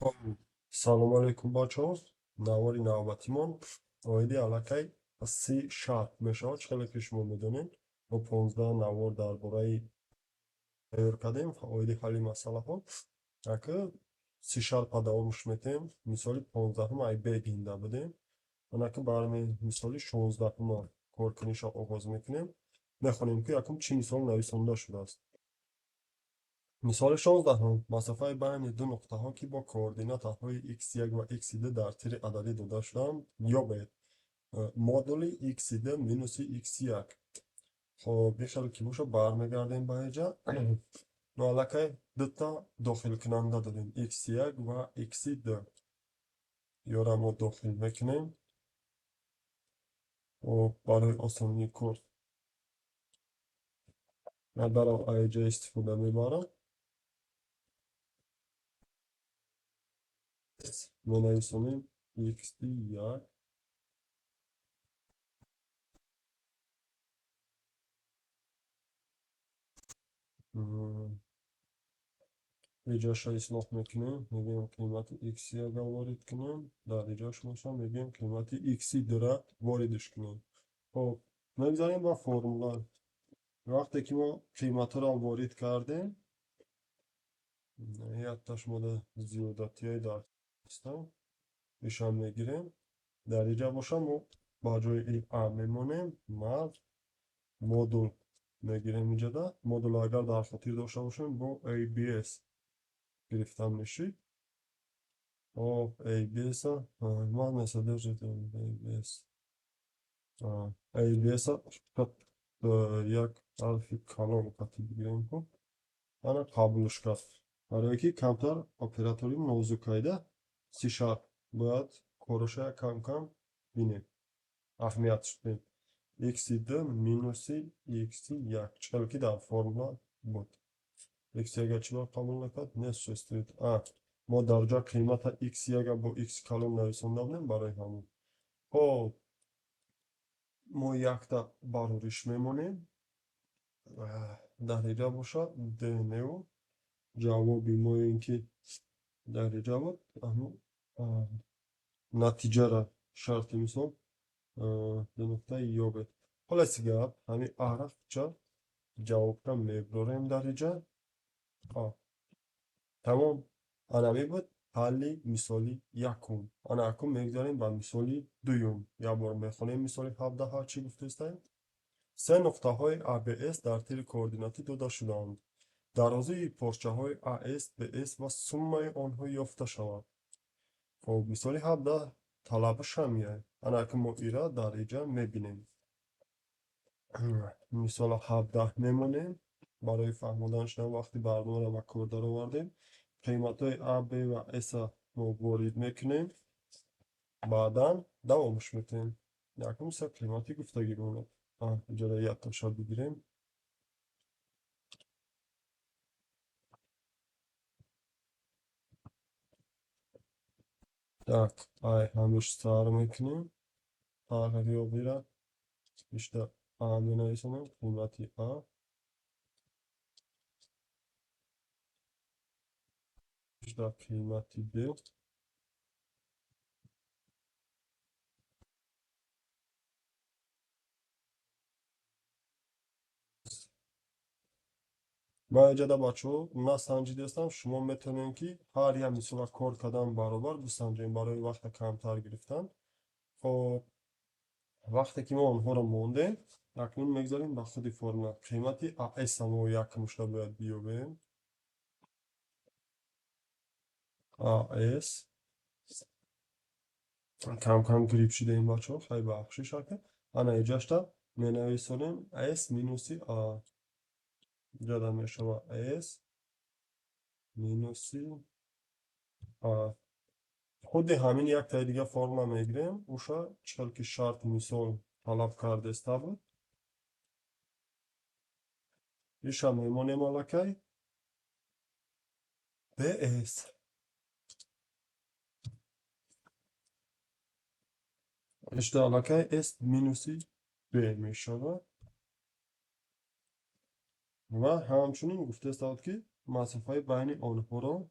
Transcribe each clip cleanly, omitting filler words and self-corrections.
خب، سلام علیکم بچه ها. نواری نوبتیمان آیدی علاقه از سی شرط میشه چخیلی که شما میدونین ما 15 نوار در باره تیار کردیم آیدی حلی مسئله ها اگه سی شرط پدوامش میتیم مثالی 15 هم ای بگینده بدیم اگه برمی مثالی 16 هم کارکنیش آغاز میکنیم میخونیم که یکم چی مثال نویسنده شده است. مثال 16 مسافه بین دو نقطه ها که با کوردینات های x1 و x2 در تیر عددی داده شدند یابد مدل x2 مینوس x1. خب بخیر که باشو برمیگردیم به اینجا نالکه دوتا داخل کننده داریم x1 و x2 یارا ما داخل میکنیم و برای آسانی کار من برای اینجا استفاده میبرم می نویسونیم x1 ایجاش را اصلاح میکنیم میگیم قیمت x یک وارد کنیم در ایجاش میشم میگیم قیمت x را واردش کنیم. خب نگذاریم با فرمولا وقتی که ما قیمت را وارد کردیم یادداشت مورد زیادتی های در هستم ایشان میگیریم در اینجا باشم و با جای ای ا میمونیم مدل میگیریم اینجا ده مدل اگر در خاطر داشته باشیم با ABS گرفتن میشید. خب ABS ما مثلا درجه ABS ABS فقط یک حرفی کلان کتی بگیریم خب انا قبولش کرد برای که کمتر اپراتوری نازکایده سی شارپ باید کارش کم کم بینیم اهمیتش بینیم x2 مینوس x1 چرا که در فرمولا بود x یک چرا قبول نکرد نشستید ما در جا قیمت x1 با x کلان نویسنده بودیم برای همون. خب ما یک تا برورش میمونیم در اینجا باشه دنیو جوابی ما این که در اینجا بود اما نتیجه را شرط مثال دو نقطه یابد خلاصی گپ همین عرف چا جواب را میبریم در اینجا تمام انمی بود حلی مثالی یکم انا یکم میگذاریم با مثالی دویم یا بار میخونیم مثالی 17 ها چی گفته است سه نقطه های ABS در تیر کوردیناتی داده شدند. درازه پارچه های AS BS و سوم آنها یافته شود. خب مثال 17 طلبش همیه انا که ما ایرا در اینجا میبینیم مثال 17 میمونیم برای فهمودنش وقتی برنامه را با کد در آوردیم قیمت های A B و S ما وارد میکنیم بعدا دوامش میتیم یکم سه قیمتی گفتگی مونه اینجا را یک تا شد بگیریم так همش سر میکنیم تغییری را بیشتر می نویسیم قیمتی بیشتر قیمتی B من اینجا دا بچه ها نسنجیده هستم شما میتونین که هر یک مثال کار کردن برابر بسنجین برای وقت کمتر گرفتن. خب وقتی که ما اونها رو موندیم اکنون میگذاریم به خود فرمول قیمتی اس ما یک مشتا باید بیابیم اس کم کم گریپ شده این بچه ها خیلی بخشی شکل انا ایجاش تا می نویسونیم اس مینوسی اینجا دا می شما اس مینوسی خود همین یک تا دیگه فرمول میگیریم اوشا چل که شرط مثال طلب کرده است بود ایشا میمونیم علاکه به اس اشتا علاکه اس مینوسی به میشود و همچنین گفته است که مسافه بین آنها را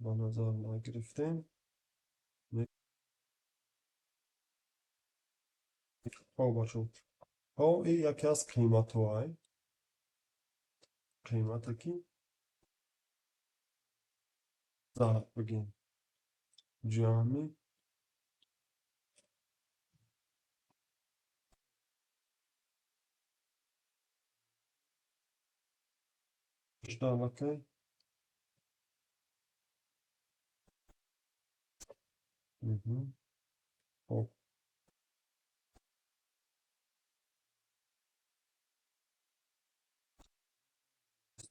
با نظر نگرفتیم. خب بچه ها این یکی از قیمت های قیمت که ضرب بگیم جمعی اشتراکی خب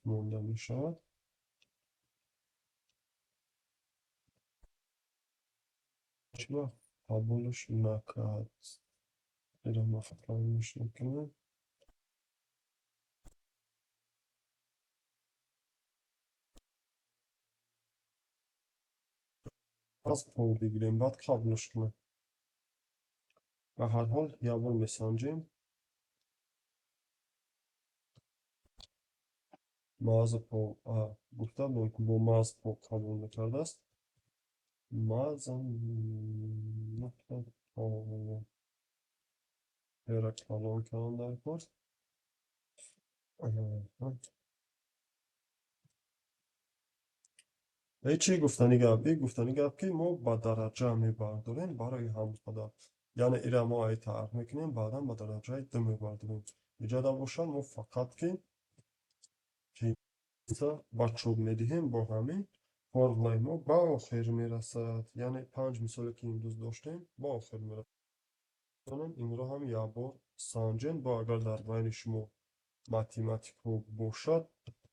مونده می شود چرا قبولش نکرد ایره مفکرمش نکنه از پول بگیریم بعد قبولش کنه به هر حال یه بار میسنجیم محض پول گفته بودم که با محض پول قبول نکرده است محض نقطه پول کلان کردن در کار چی گفتنی گپ که ما با درجه میبرداریم برای هم خدا یعنی ایره ما ای تعریف میکنیم بعدا با درجه دو میبرداریم اینجا باشن ما فقط که با چوب میدهیم با همین فارمولای ما با آخر میرسد یعنی 5 مثالی که امروز داشتیم با آخر میرسد این رو هم یه بار سنجین با اگر در بین شما ماتماتیک باشد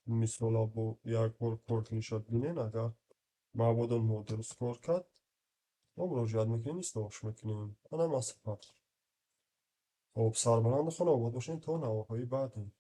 مثالا با یک بار کارت نشد بینین اگر معبودان ما درست کار کرد ما مراجعت میکنیم استفاش میکنیم منم از سپاس خب سربلند خانه آباد باشین تا نواهای بعدی